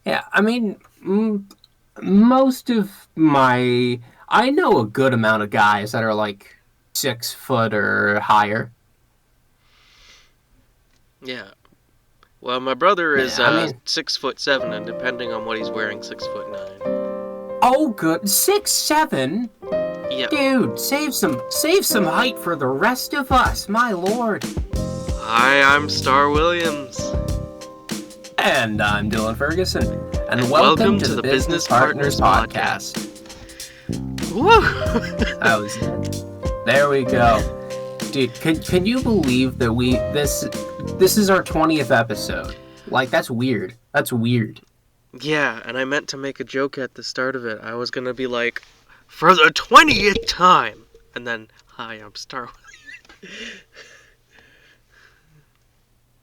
Yeah, I mean, most of my I know a good amount of guys that are like 6 foot or higher. Yeah. Well, my brother is Yeah, I mean, 6'7", and depending on what he's wearing, 6'9". oh, good 6'7". Yeah. Dude, save some height for the rest of us, my lord. Hi, I'm Star Williams, And I'm Dylan Ferguson, and and welcome welcome to to the the Business Business Partners Partners Podcast. Podcast. Woo! How's it? There we go. Dude, can you believe that this is our 20th episode? Like, that's weird. That's weird. Yeah, and I meant to make a joke at the start of it. I was gonna be like, for the 20th time, and then, hi, I'm Star.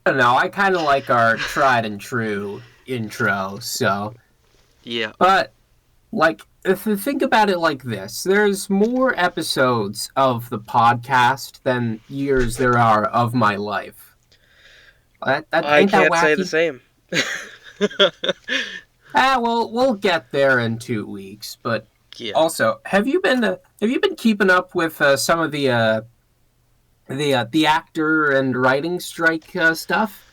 I don't know. I kind of like our tried and true intro. So, Yeah. but like, if you think about it like this, there's more episodes of the podcast than years there are of my life. That I ain't that can't say the wacky? same. Well, we'll get there in 2 weeks. But Yeah. also, have you been keeping up with some of the actor and writing strike stuff?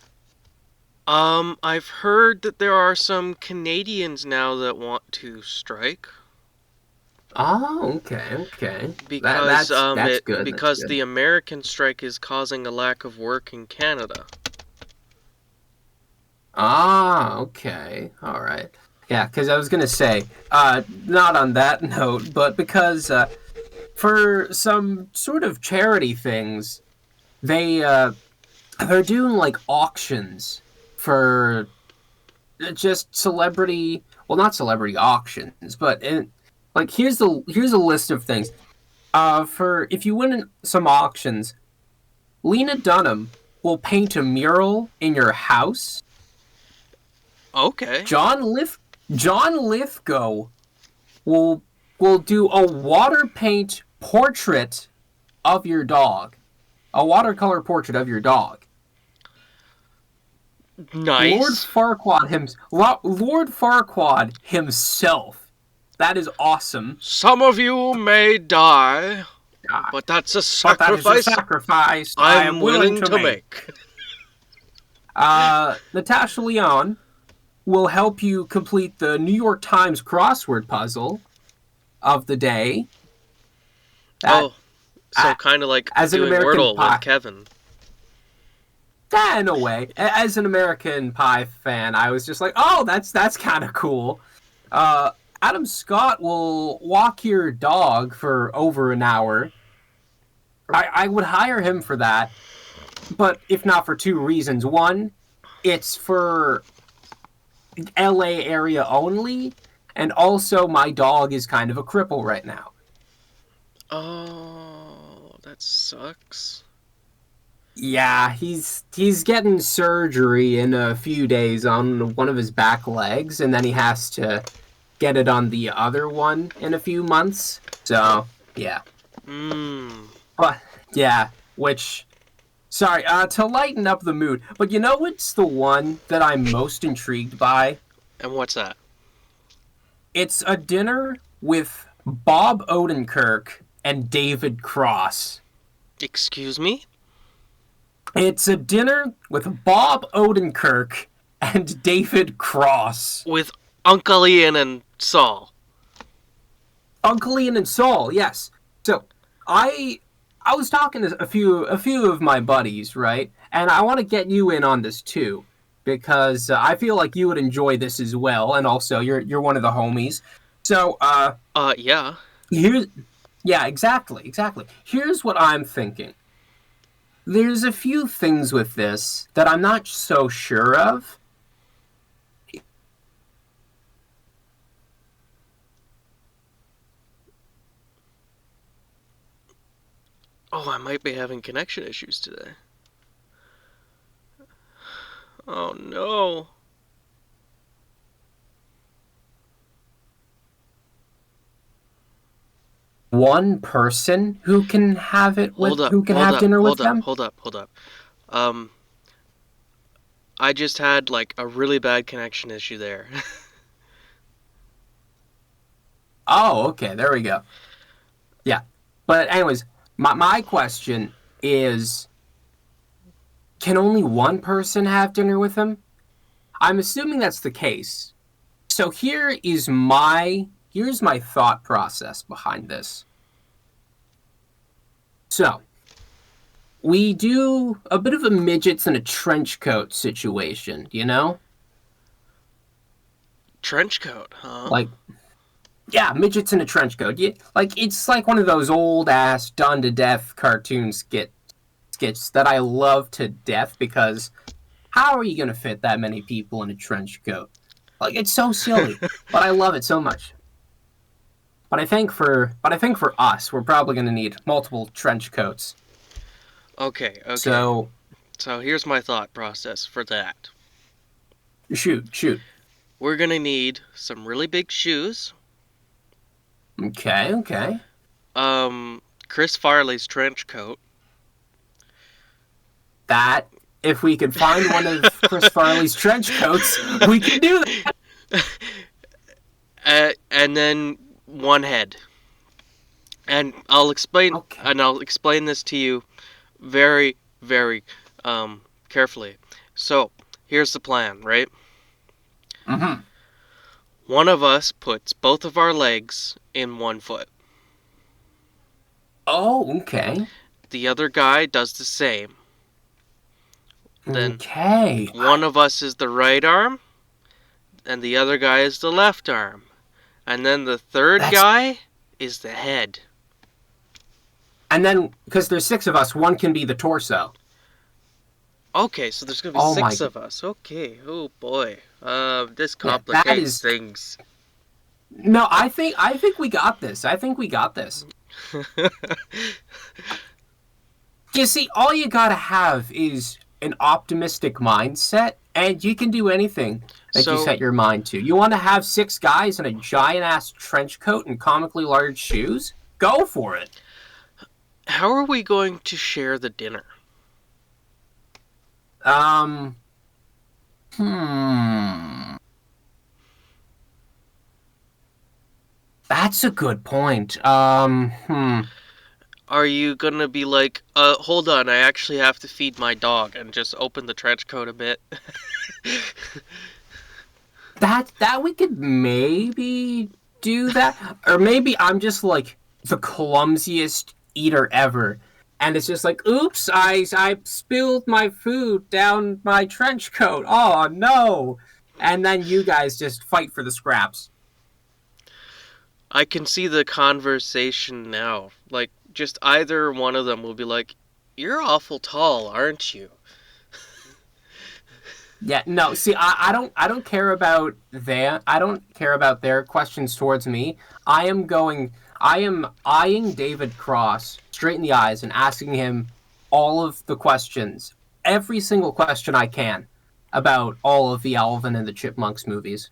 I've heard that there are some Canadians now that want to strike Oh, okay, okay. That because that's that's it good. That's because good. the American strike is causing a lack of work in Canada. Ah, okay. All right. Yeah, because I was gonna say, not on that note, but because for some sort of charity things, they're doing like auctions for just celebrity. Well, not celebrity auctions, but like here's a list of things. For if you win some auctions, Lena Dunham will paint a mural in your house. Okay. John Lith John Lithgow will will do a water paint portrait of your dog. A watercolor portrait of your dog. Nice. Lord Farquaad himself. That is awesome. Some of you may die, Ah, but that's a but that is a sacrifice sacrifice I I'm am willing willing to to make. make. Natasha Lyonne will help you complete the New York Times crossword puzzle of the day. That, Oh, so kind of like as an doing American Wordle with Pie, Kevin. yeah, in a way, as an American Pie fan, I was just like, oh, that's kind of cool. Uh, Adam Scott will walk your dog for over an hour. I would hire him for that, but if not for two reasons. One, it's for LA area only, and also my dog is kind of a cripple right now. Oh, that sucks. Yeah, he's getting surgery in a few days on one of his back legs, and then he has to get it on the other one in a few months. So yeah, Mmm. but yeah, which sorry, to lighten up the mood, but you know what's the one that I'm most intrigued by? And what's that? It's a dinner with Bob Odenkirk and David Cross. Excuse me? It's a dinner with Bob Odenkirk and David Cross. With Uncle Ian and Saul. Uncle Ian and Saul, yes. So I was talking to a few of my buddies, right? And I want to get you in on this too, because I feel like you would enjoy this as well, and also you're one of the homies. So Yeah. here's yeah, exactly. Here's what I'm thinking. There's a few things with this that I'm not so sure of. Oh, I might be having connection issues today. Oh no. One person who can have it with Hold up, who can hold have up, dinner with hold up, them. hold up, hold up. Um, I just had like a really bad connection issue there. Oh, okay, there we go. Yeah. But anyways, my question is, can only one person have dinner with him? I'm assuming that's the case. So here's my thought process behind this. So, we do a bit of a midgets in a trench coat situation, you know? Trench coat, huh? Like, yeah, midgets in a trench coat. Yeah, like it's like one of those old ass done to death cartoon skits that I love to death because how are you gonna fit that many people in a trench coat? Like it's so silly, but I love it so much. But I think for us, we're probably gonna need multiple trench coats. Okay. So So here's my thought process for that. shoot. We're gonna need some really big shoes. Okay. Chris Farley's trench coat. That if we could find one of Chris Farley's trench coats, we can do that. And then one head. And I'll explain. Okay. And I'll explain this to you very, very carefully. So here's the plan, right? Mm-hmm. One of us puts both of our legs in one foot. Oh, okay. The other guy does the same. Then Okay. one of us is the right arm, and the other guy is the left arm. And then the third That's guy is the head. and then because there's six of us, one can be the torso. Okay, so there's gonna be Oh my. six of us. Okay. Oh boy. This Yeah, that complicates is things. no. I think we got this. I think we got this. You see, all you gotta have is an optimistic mindset, and you can do anything that you So, set your mind to. You want to have six guys in a giant ass trench coat and comically large shoes? Go for it. how are we going to share the dinner? Um. Hmm. That's a good point. Are you gonna be like, hold on, I actually have to feed my dog, and just open the trench coat a bit? That we could maybe do that, or maybe I'm just like the clumsiest eater ever, and it's just like, oops, I spilled my food down my trench coat. Oh no! And then you guys just fight for the scraps. I can see the conversation now. Like, just either one of them will be like, you're awful tall, aren't you? Yeah, no. See, I don't care about that. I don't care about their questions towards me. I am eyeing David Cross straight in the eyes and asking him all of the questions, every single question I can about all of the Alvin and the Chipmunks movies.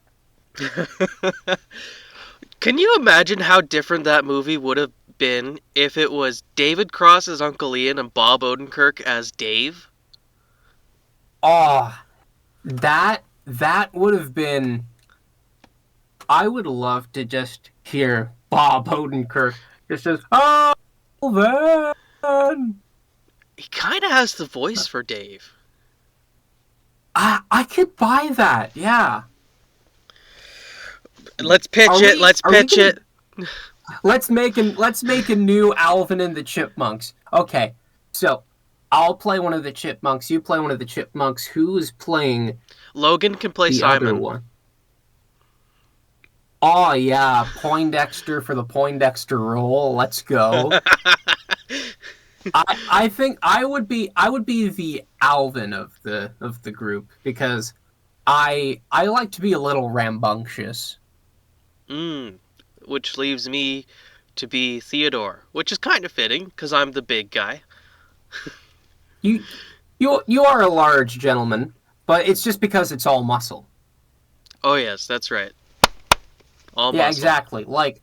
Can you imagine how different that movie would have been if it was David Cross as Uncle Ian and Bob Odenkirk as Dave? Oh, that would have been. I would love to just hear Bob Odenkirk just says, "Oh, Alvin." He kind of has the voice for Dave. I could buy that. Yeah. Let's pitch Are it. we? Let's Are we pitch gonna? it. Let's make a new Alvin and the Chipmunks. Okay, so I'll play one of the Chipmunks. You play one of the Chipmunks. Who is playing Logan can play the other Simon. one? Oh yeah, Poindexter for the Poindexter role. Let's go. I think I would be the Alvin of the group because I like to be a little rambunctious. Which leaves me to be Theodore, which is kind of fitting because I'm the big guy. You you are a large gentleman, but it's just because it's all muscle. Oh yes, that's right. All Yeah, muscle. exactly. Like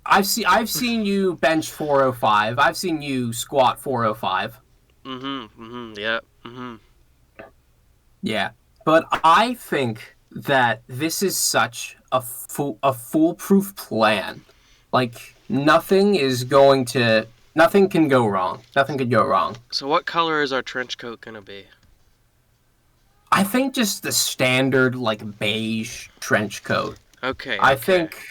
I've seen you bench 405. I've seen you squat 405. Yeah. Yeah. but I think that this is such a foolproof plan. Like nothing can go wrong. Nothing could go wrong. So what color is our trench coat gonna be? I think just the standard like beige trench coat. Okay, I okay. think,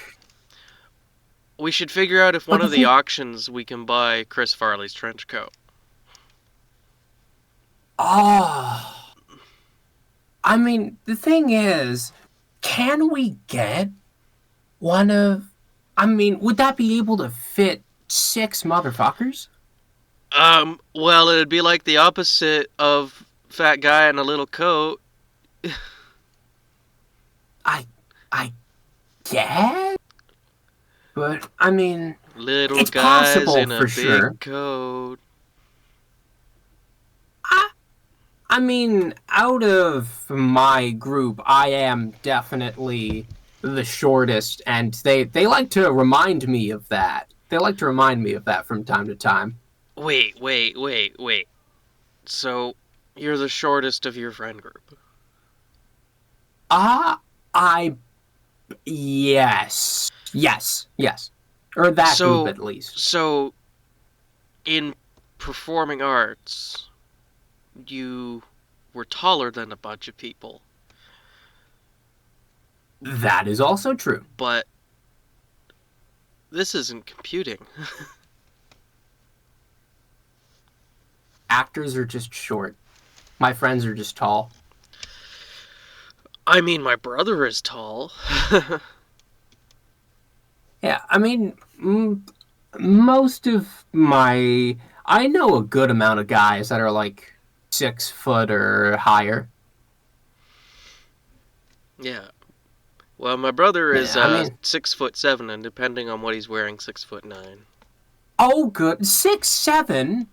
We should figure out if one but the of the thing, auctions we can buy Chris Farley's trench coat. oh, I mean, the thing is, can we get one of? I mean, would that be able to fit six motherfuckers? Well, it'd be like the opposite of fat guy in a little coat. I, I guess, but I mean, Little it's guys possible in a for big sure. coat. I, I mean, out of my group, I am definitely the shortest, and they like to remind me of that. They like to remind me of that from time to time. Wait. So, you're the shortest of your friend group. Ah, I yes, or that group So, at least. so in performing arts, you were taller than a bunch of people, That is also true. but this isn't computing. Actors are just short. My friends are just tall. I mean, my brother is tall. Yeah, I mean, most of my I know a good amount of guys that are like 6 foot or higher. Yeah. Well, my brother is Yeah, I mean, 6'7", and depending on what he's wearing, 6'9". oh, good 6'7",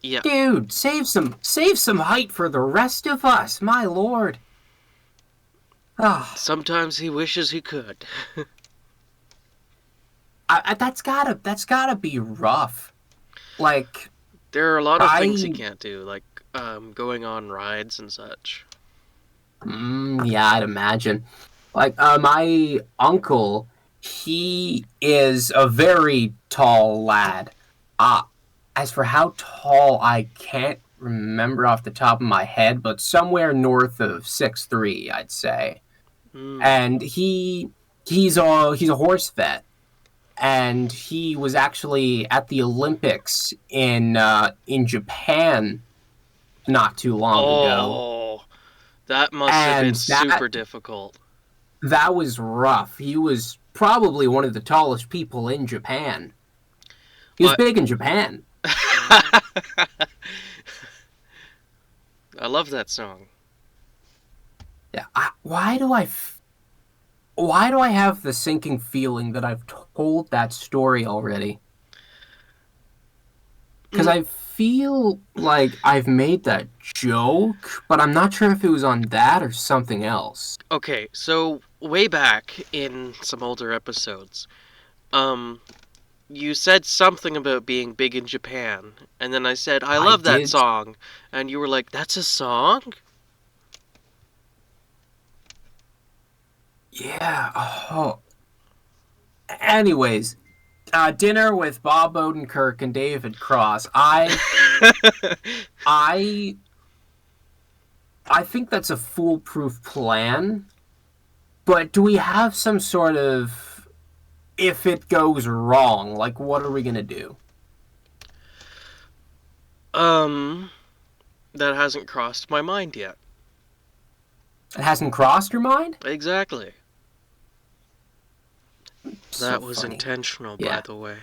Yeah. dude. Save some height for the rest of us. My lord. Ah, Sometimes he wishes he could. that's gotta be rough. Like There are a lot of things he I, can't do, like going on rides and such. yeah, I'd imagine. Like my uncle, he is a very tall lad. Uh as for how tall, I can't remember off the top of my head, but somewhere north of 6'3", I'd say. Mm. And he's a horse vet, and he was actually at the Olympics in Japan not too long ago, Oh, that must have been and super difficult. that was rough. He was probably one of the tallest people in Japan. He was What? big in Japan. I love that song. Yeah. Why do I have the sinking feeling that I've told that story already? Because Mm, I feel like I've made that joke, but I'm not sure if it was on that or something else. okay, so way back in some older episodes, um, you said something about being big in Japan, and then I said, I I love that did. song, and you were like, that's a song? Yeah. Oh. Anyways, dinner with Bob Odenkirk and David Cross. I I think that's a foolproof plan, but do we have some sort of if it goes wrong, like what are we gonna do? um, that hasn't crossed my mind yet. It hasn't crossed your mind? Exactly. So That was funny. intentional, by Yeah. the way.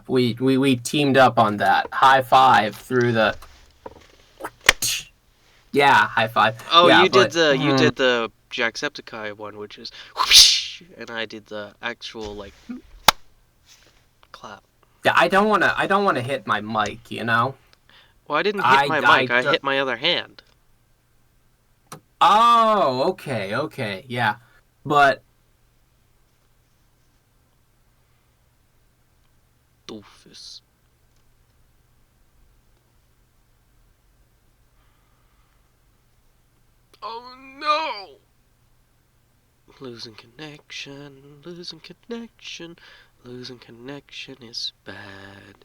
We teamed up on that. High five through the yeah, high five. Oh, Yeah, you but did the Jacksepticeye one, which is whoosh, and I did the actual like clap. yeah, I don't wanna hit my mic, you know? Well, I didn't hit I my I mic. I hit my other hand. oh, okay, yeah. But Doofus. Oh no! Losing connection, losing connection, losing connection is bad.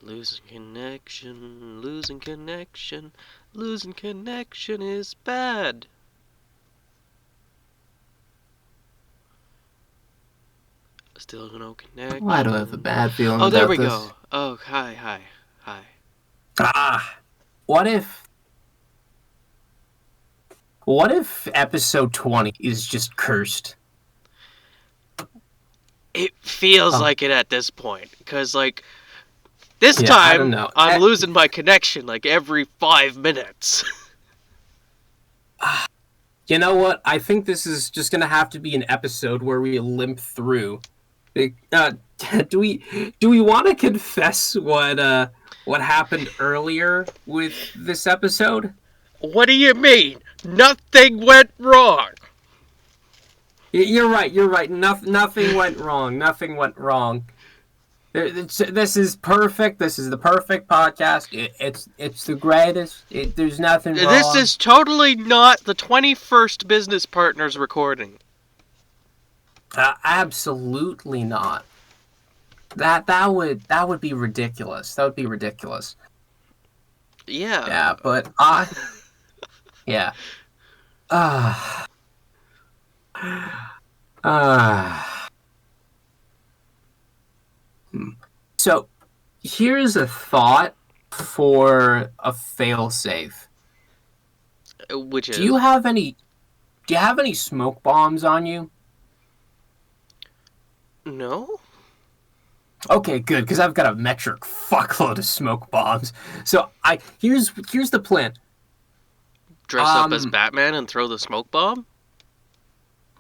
Losing connection, losing connection, losing connection is bad. Still no connection. Why do I have a bad feeling Oh, there about we this? go. Oh, hi. Ah, what if... What if episode 20 is just cursed? It feels Oh. like it at this point, because, like, this Yeah, I time, don't know. I'm losing my connection, like, every 5 minutes. You know what? I think this is just gonna have to be an episode where we limp through. Do we want to confess what happened earlier with this episode? What do you mean? Nothing went wrong. You're right. You're right. Nothing went wrong. Nothing went wrong. This is perfect. This is the perfect podcast. It's the greatest. There's nothing wrong. This is totally not the 21st Business Partners recording. Absolutely not. That would be ridiculous. That would be ridiculous. Yeah. Yeah, but yeah. So here's a thought for a failsafe. Which is? Do you have any smoke bombs on you? No? Okay, good, because I've got a metric fuckload of smoke bombs. So here's the plan. Dress up as Batman and throw the smoke bomb?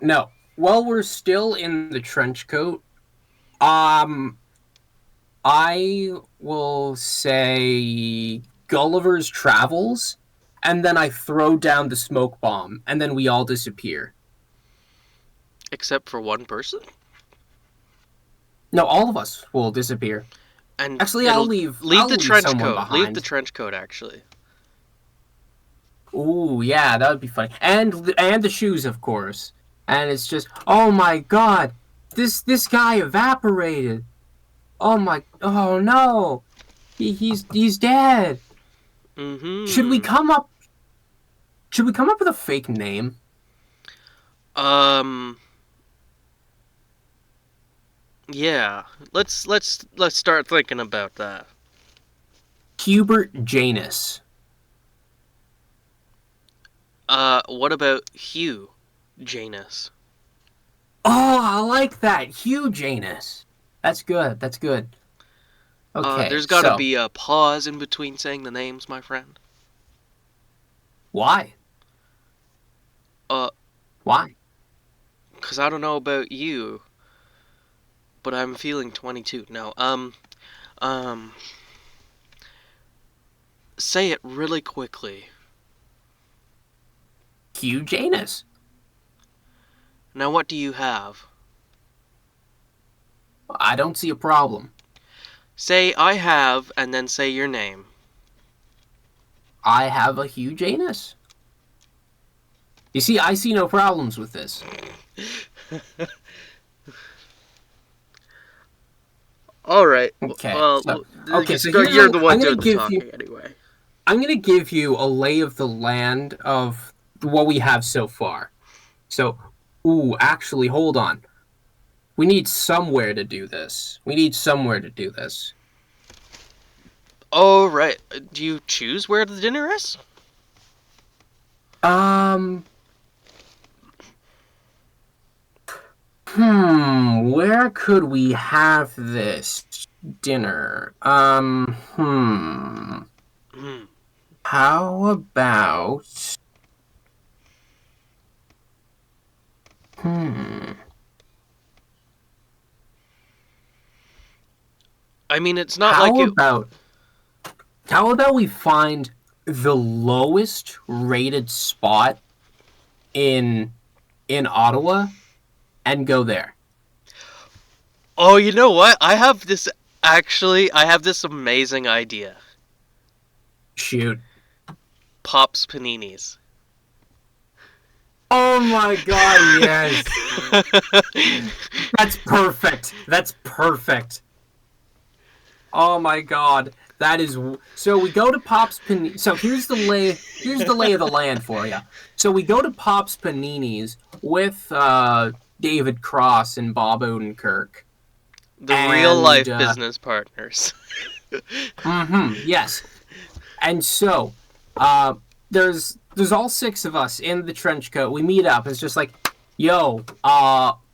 No. While we're still in the trench coat, I will say Gulliver's Travels, and then I throw down the smoke bomb, and then we all disappear. Except for one person? No, all of us will disappear. And actually, I'll leave the trench coat. Behind. Leave the trench coat, actually. Ooh, yeah, that would be funny. And the shoes, of course. And it's just, oh my god, this guy evaporated. Oh no, he's dead. Mm-hmm. Should we come up with a fake name? Yeah. Let's start thinking about that. Hubert Janus. What about Hugh Janus? Oh, I like that. Hugh Janus. That's good. Okay. There's gotta be a pause in between saying the names, my friend. Why? Why? Because I don't know about you, but I'm feeling 22. No, say it really quickly. Hugh Janus. Now what do you have? I don't see a problem. Say I have, and then say your name. I have a Hugh Janus. You see, I see no problems with this. Alright. Okay. Well, You're the one doing the talking anyway. I'm going to give you a lay of the land of what we have so far. So, actually, hold on. We need somewhere to do this. Oh, right. Do you choose where the dinner is? Where could we have this dinner? How about... I mean, it's not like it... How about we find the lowest rated spot in Ottawa and go there? Oh, you know what? I have this amazing idea. Shoot. Pop's Paninis. Oh my god, yes. That's perfect. That's perfect. Oh my god. That is so we go to Pop's Panini. So here's the lay of the land for you. So we go to Pop's Paninis with David Cross and Bob Odenkirk. The real And life business partners. yes. And so there's all six of us in the trench coat. We meet up. It's just like, yo,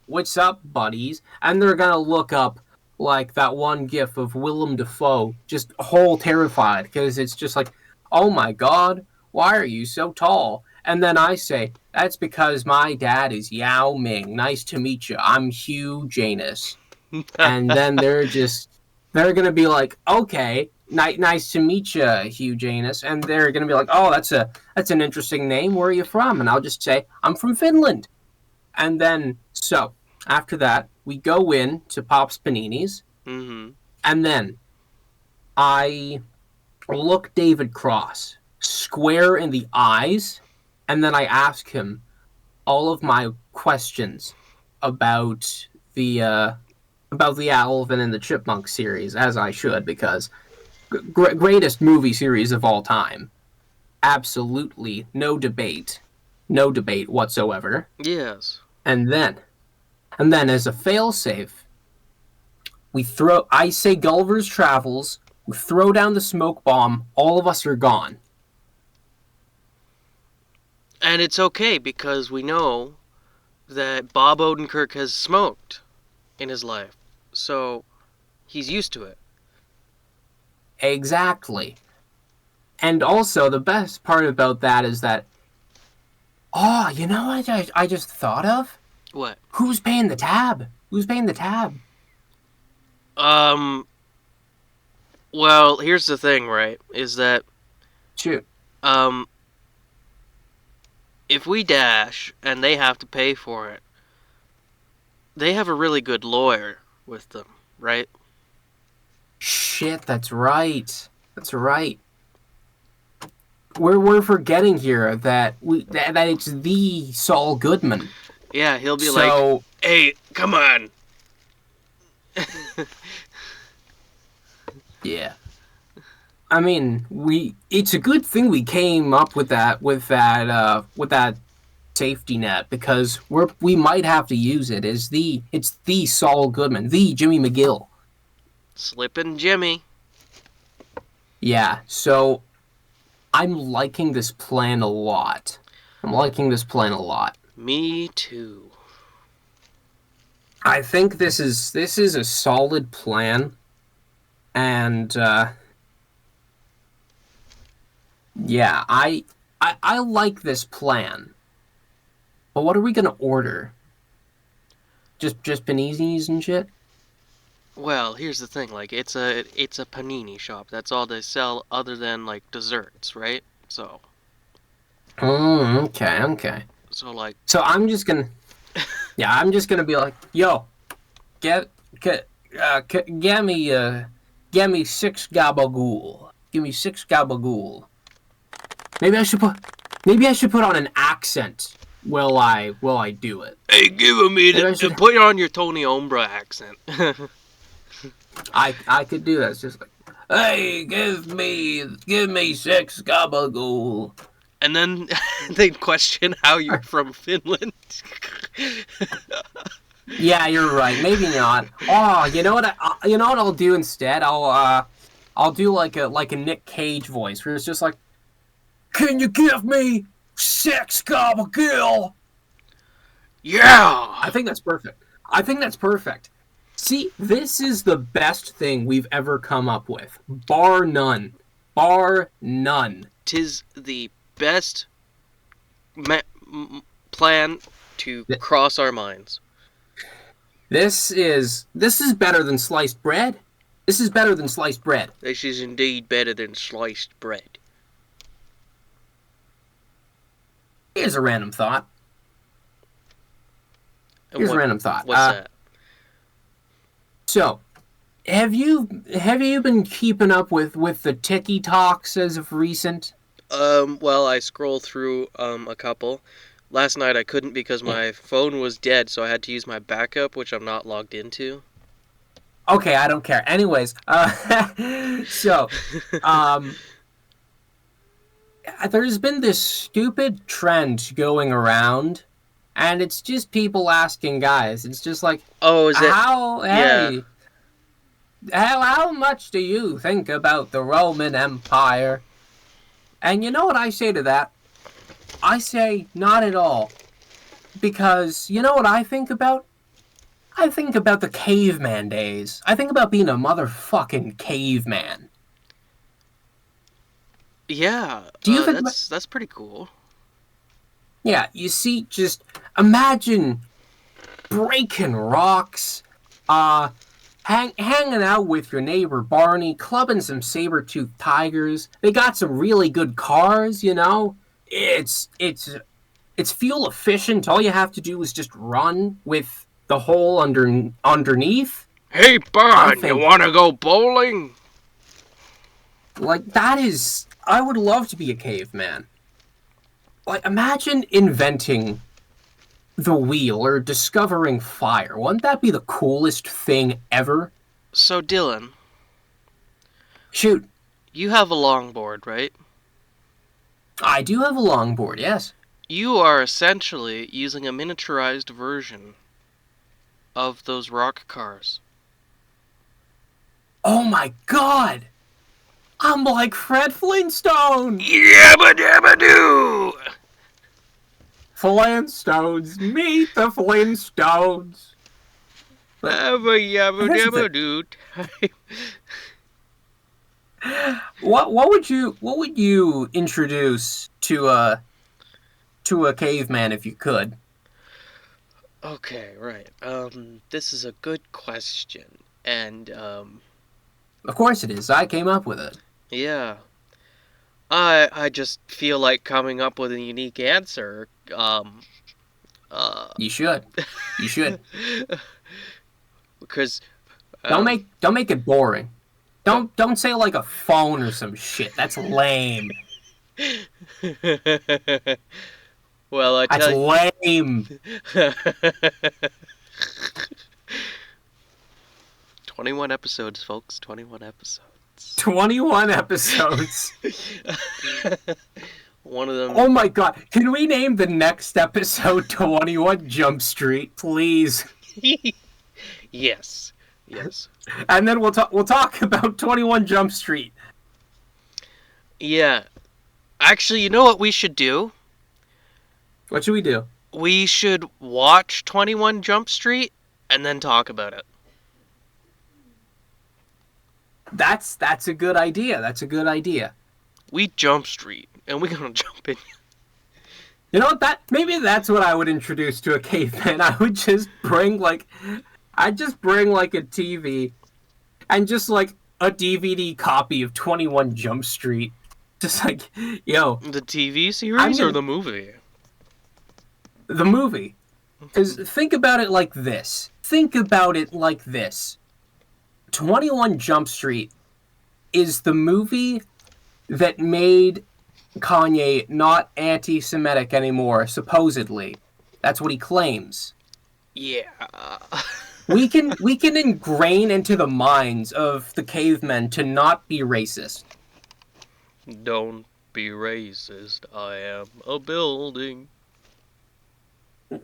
what's up, buddies? And they're gonna look up like that one gif of Willem Dafoe, just whole terrified, because it's just like, oh my god, why are you so tall? And then I say, that's because my dad is Yao Ming. Nice to meet you. I'm Hugh Janus. And then they're gonna be like, okay, nice to meet you, Hugh Janus. And they're gonna be like, oh, that's an interesting name. Where are you from? And I'll just say, I'm from Finland. And then so after that, we go in to Pop's Paninis, and then I look David Cross square in the eyes, and then I ask him all of my questions about the Alvin and the Chipmunk series, as I should, because greatest movie series of all time. Absolutely no debate whatsoever. Yes. And then as a failsafe, I say Gulliver's Travels, we throw down the smoke bomb, all of us are gone. And it's okay, because we know that Bob Odenkirk has smoked in his life. So he's used to it. Exactly. And also, the best part about that is that, oh, you know what I just thought of? What? Who's paying the tab? Who's paying the tab? Well, here's the thing, right? Is that... Shoot. If we dash and they have to pay for it, they have a really good lawyer with them, right? Shit, that's right. That's right. We're forgetting here that that it's the Saul Goodman. Yeah, he'll be like, hey, come on. Yeah. I mean, it's a good thing we came up with that safety net, because we might have to use it. It's the Saul Goodman, the Jimmy McGill. Slippin' Jimmy. Yeah, so I'm liking this plan a lot. Me too. I think this is a solid plan, and yeah, I like this plan. But what are we gonna order? Just paninis and shit? Well, here's the thing, like, it's a panini shop. That's all they sell other than, like, desserts, right? So. Okay. So, like... So I'm just gonna be like, yo, get me 6 gabagool. Give me 6 gabagool. Maybe I should put on an accent while I do it. Hey, give me put on your Tony Ombra accent. I could do that. It's just like, hey, give me 6 gabagool. And then they'd question how you're from Finland. Yeah, you're right. Maybe not. Oh, you know what I'll do instead? I'll do like a Nick Cage voice, where it's just like, can you give me 6 gabagool? Yeah! I think that's perfect. See, this is the best thing we've ever come up with. Bar none. 'Tis the best plan to cross our minds. This is better than sliced bread. This is indeed better than sliced bread. Here's a random thought. What's that? So, have you been keeping up with the TikToks as of recent? Well, I scroll through a couple. Last night I couldn't because my phone was dead, so I had to use my backup, which I'm not logged into. Okay, I don't care. Anyways, so, um, there's been this stupid trend going around, and it's just people asking guys. It's just like, Oh, is it? how, Yeah. hey, how much do you think about the Roman Empire? And you know what I say to that? I say, not at all. Because you know what I think about? I think about the caveman days. I think about being a motherfucking caveman. Yeah, Do you think? that's pretty cool. Yeah, you see, just imagine breaking rocks, uh, hanging out with your neighbor Barney, clubbing some saber-toothed tigers. They got some really good cars, you know. It's fuel efficient. All you have to do is just run with the hole underneath. Hey, I Bun, you think wanna go bowling? like that is. I would love to be a caveman. Like imagine inventing the wheel or discovering fire. Wouldn't that be the coolest thing ever? So, Dylan, Shoot, you have a longboard, right? I do have a longboard, yes. You are essentially using a miniaturized version of those rock cars. Oh my god! I'm like Fred Flintstone! Yabba dabba doo! Flintstones, meet the Flintstones! But Yabba yabba here's the thing. dabba doo. What would you introduce to a caveman if you could? Okay, right. This is a good question. And, Of course it is. I came up with it. yeah. I just feel like coming up with a unique answer. Uh, You should. You should. because, Don't make it boring. Don't say like a phone or some shit. That's lame. well, I That's tell lame. you. 21 episodes, folks. 21 episodes. 21 episodes. One of them. Oh my god. Can we name the next episode 21 Jump Street, please? Yes. Yes. And then we'll talk about 21 Jump Street. Yeah. Actually, you know what we should do? What should we do? We should watch 21 Jump Street and then talk about it. That's a good idea. That's a good idea. We Jump Street and we're gonna jump in. You know what? Maybe that's what I would introduce to a caveman. I would just bring I'd just bring like a TV and just like a DVD copy of 21 Jump Street. Just like, yo, The TV series or the movie? the movie. Because think about it like this. Think about it like this. 21 Jump Street is the movie that made Kanye not anti-Semitic anymore, supposedly. That's what he claims. Yeah. We can ingrain into the minds of the cavemen to not be racist. Don't be racist. I am a building.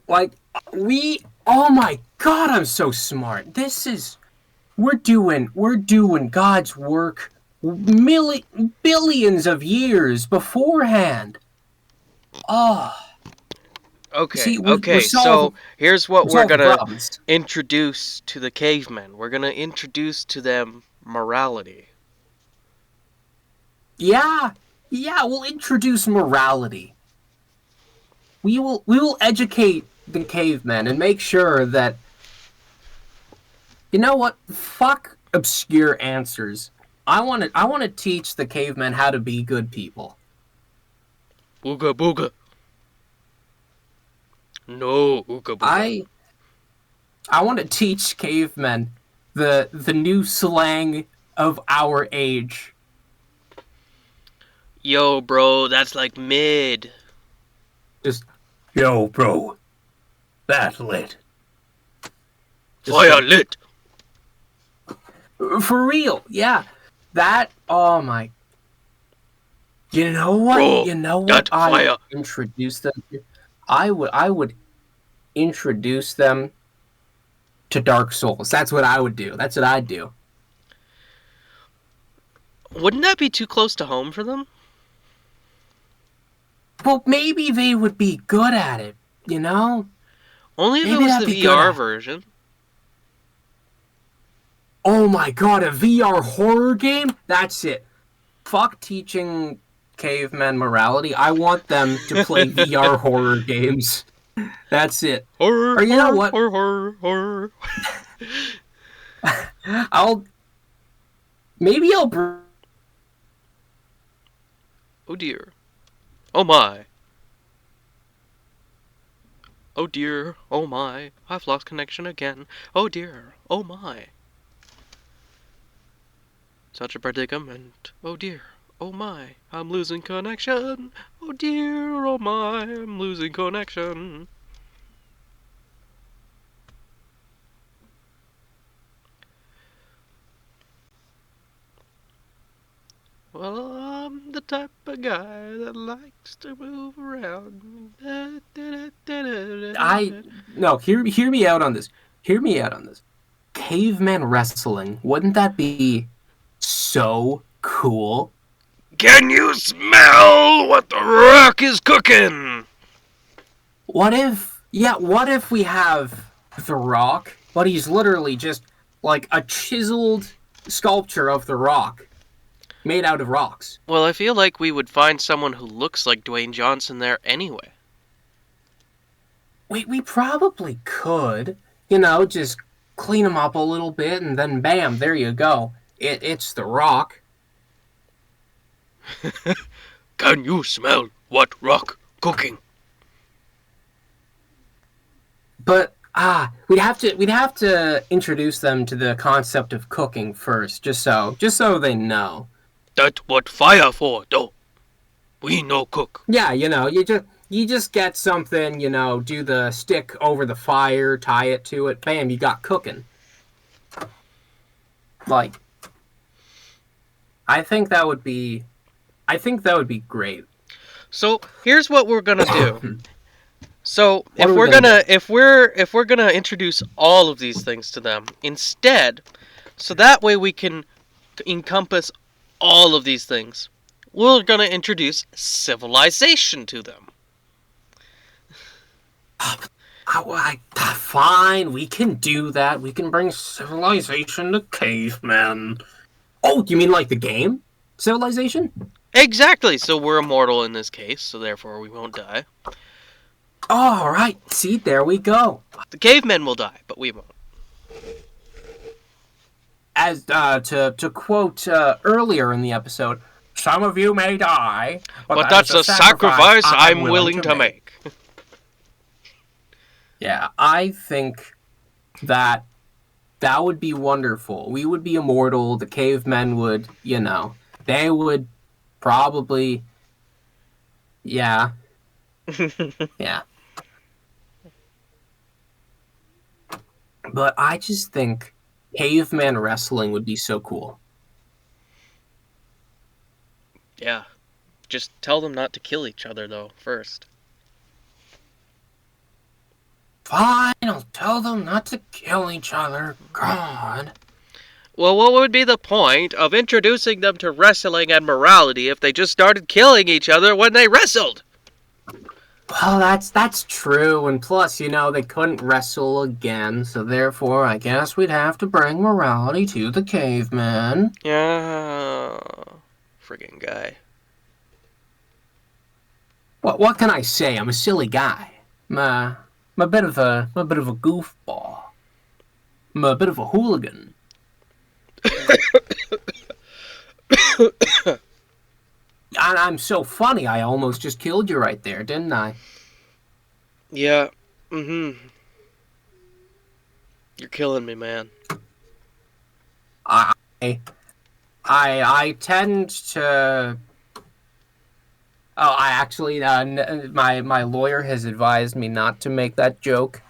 Like oh my god, I'm so smart. We're doing God's work billions of years beforehand. Oh. Okay, See, okay, so here's what we're gonna introduce to the cavemen. We're gonna introduce to them morality. Yeah, we'll introduce morality. We will educate the cavemen and make sure that, you know what? Fuck obscure answers. I want to teach the cavemen how to be good people. Ooga booga. No, ooga booga. I want to teach cavemen the new slang of our age. Yo, bro, that's like mid. Just Yo, bro, that lit. Fire lit. For real, yeah. That, oh my. You know what? Bro, You know what that I would fire. introduce them to? I would introduce them to Dark Souls. That's what I would do. That's what I'd do. Wouldn't that be too close to home for them? Well, maybe they would be good at it, you know? Only if it Maybe was that'd the be good VR at it. version. Oh my god, a VR horror game? That's it. Fuck teaching cavemen morality. I want them to play VR horror games. That's it. Horror, Or you know horror, what? horror, horror, I'll maybe I'll Oh dear. Oh my. Oh dear. Oh my. I've lost connection again. Oh dear. Oh my. Such a predicament. Oh dear. Oh my. I'm losing connection. Oh dear. Oh my. I'm losing connection. Well, I'm the type of guy that likes to move around. no, hear me out on this. Hear me out on this. Caveman wrestling. Wouldn't that be so cool? Can you smell what the rock is cooking? What if we have The Rock, but he's literally just like a chiseled sculpture of The Rock made out of rocks. Well, I feel like we would find someone who looks like Dwayne Johnson there anyway. We probably could, you know, just clean him up a little bit and then bam, there you go. It's The Rock. Can you smell what rock cooking? But we'd have to introduce them to the concept of cooking first, just so they know. That what fire for, though. We no cook. Yeah, you know, you just get something, you know, do the stick over the fire, tie it to it, bam, you got cooking. Like, I think that would be great. So here's what we're gonna do. So What if are we we're gonna gonna if we're gonna introduce all of these things to them instead, so that way we can encompass all of these things, we're gonna introduce civilization to them. Fine, we can do that. We can bring civilization to cavemen. Oh, you mean like the game? Civilization? Exactly. So we're immortal in this case, so therefore we won't die. All right. See, there we go. The cavemen will die, but we won't. As to quote earlier in the episode, some of you may die, but that's a sacrifice I'm willing to make. Yeah, I think that would be wonderful. We would be immortal. The cavemen would, you know, they would probably, yeah, yeah. But I just think caveman wrestling would be so cool. Yeah. Just tell them not to kill each other, though, first. Fine, I'll tell them not to kill each other. God. Well, what would be the point of introducing them to wrestling and morality if they just started killing each other when they wrestled? Well, that's true, and plus, you know, they couldn't wrestle again, so therefore, I guess we'd have to bring morality to the caveman. Yeah, friggin' guy. What can I say? I'm a silly guy. I'm a bit of a goofball. I'm a bit of a hooligan. And I'm so funny, I almost just killed you right there, didn't I? Yeah, You're killing me, man. I tend to Oh, I actually, my lawyer has advised me not to make that joke.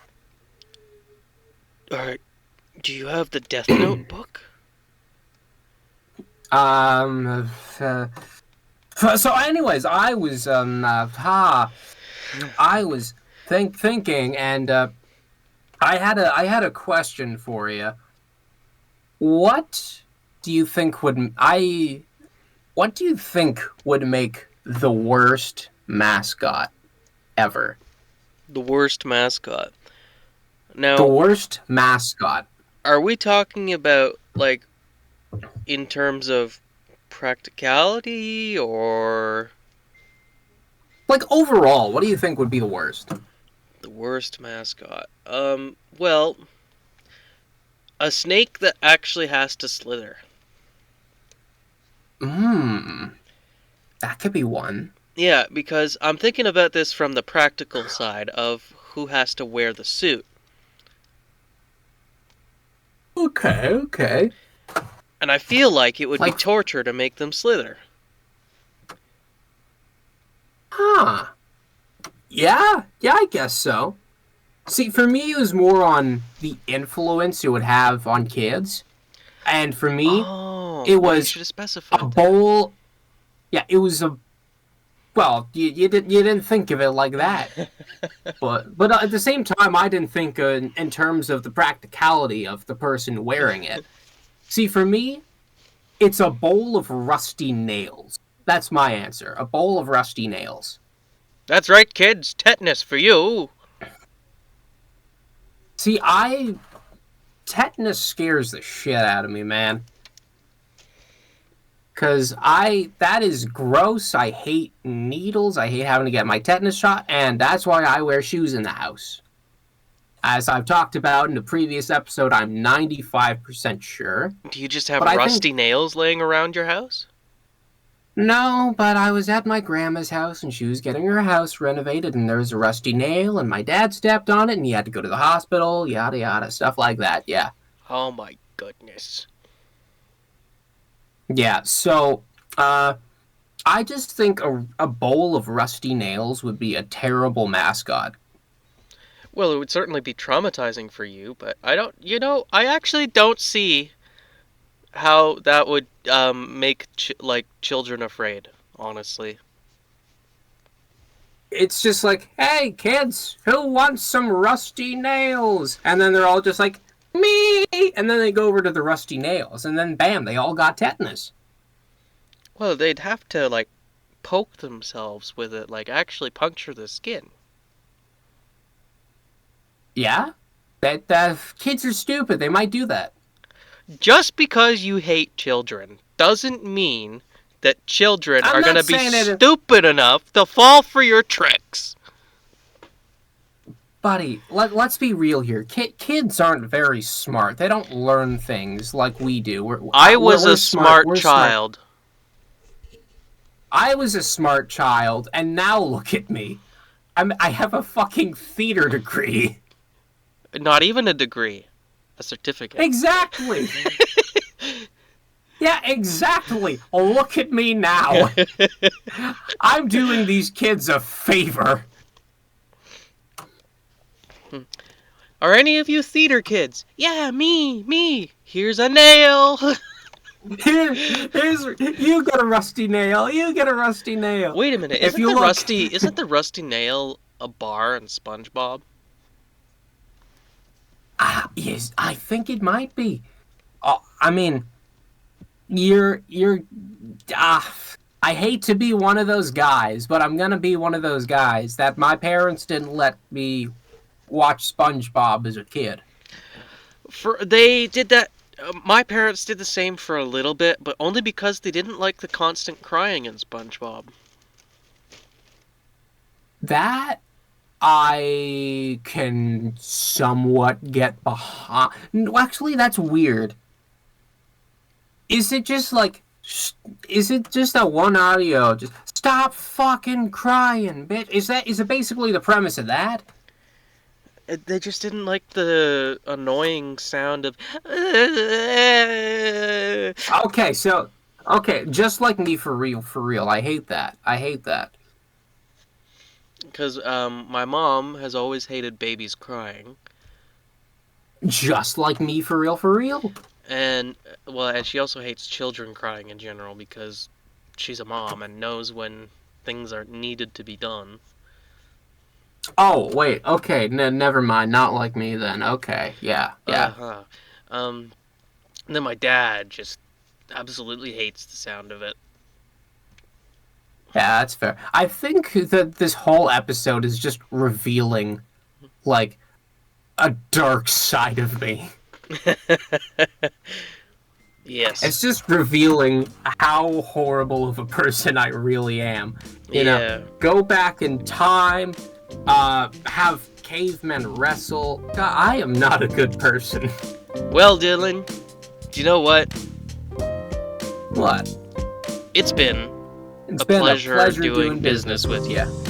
Alright, do you have the Death Note book? Um, uh, so, anyways, I was thinking, and I had a question for you. What do you think would I? What do you think would make the worst mascot ever? The worst mascot. The Now, worst mascot. are we talking about, like, in terms of practicality or Like overall, what do you think would be the worst? the worst mascot? Well, a snake that actually has to slither. Hmm, that could be one. Yeah, because I'm thinking about this from the practical side of who has to wear the suit. Okay, okay. And I feel like it would be Like, torture to make them slither. huh? Yeah, yeah, I guess so. See, for me, it was more on the influence it would have on kids, and for me, Oh, it well, you was should have a specified that. bowl. Yeah, it was a. Well, you didn't think of it like that, but at the same time, I didn't think in terms of the practicality of the person wearing it. See, for me, it's a bowl of rusty nails. That's my answer. A bowl of rusty nails. That's right, kids. Tetanus for you. See, I tetanus scares the shit out of me, man. Cause that is gross. I hate needles. I hate having to get my tetanus shot, and that's why I wear shoes in the house. As I've talked about in the previous episode, I'm 95% sure. Do you just have But I think rusty nails laying around your house? no, but I was at my grandma's house and she was getting her house renovated and there was a rusty nail and my dad stepped on it and he had to go to the hospital, yada yada, stuff like that. Yeah. Oh my goodness. Yeah, so I just think a bowl of rusty nails would be a terrible mascot. Well, it would certainly be traumatizing for you, but I actually don't see how that would make children afraid, honestly. It's just like, hey kids, who wants some rusty nails? And then they're all just like, me! And then they go over to the rusty nails, and then bam, they all got tetanus. Well, they'd have to like poke themselves with it, like actually puncture the skin. Yeah? That kids are stupid. They might do that. Just because you hate children doesn't mean that children I'm are going not to be saying it. stupid enough to fall for your tricks. Buddy, let's be real here. Kids aren't very smart. They don't learn things like we do. I was we're a smart. smart We're smart. child. I was a smart child, and now look at me. I have a fucking theater degree. Not even a degree, a certificate. Exactly. Yeah, exactly. Look at me now. I'm doing these kids a favor. Are any of you theater kids? Yeah, me. Here's a nail. Here's you get a rusty nail. You get a rusty nail. Wait a minute. Isn't the rusty nail a bar in SpongeBob? Yes, I think it might be. I mean, you're. I hate to be one of those guys, but I'm gonna be one of those guys that my parents didn't let me watch SpongeBob as a kid. They did that. My parents did the same for a little bit, but only because they didn't like the constant crying in SpongeBob. That I can somewhat get behind. No, actually, that's weird. Is it just like? Is it just that one audio? Just stop fucking crying, bitch. Is it basically the premise of that? They just didn't like the annoying sound of. Okay, just like me for real, for real. I hate that. I hate that. Because my mom has always hated babies crying. Just like me, for real, for real. And, well, and she also hates children crying in general because she's a mom and knows when things are needed to be done. Oh, wait, okay, never mind. Not like me then. Okay, yeah, yeah. Uh-huh. And then my dad just absolutely hates the sound of it. Yeah, that's fair. I think that this whole episode is just revealing, like, a dark side of me. Yes. It's just revealing how horrible of a person I really am. You know, Yeah. go back in time, have cavemen wrestle. God, I am not a good person. Well, Dylan, do you know what? What? It's been It's a been pleasure a pleasure doing business with you. you.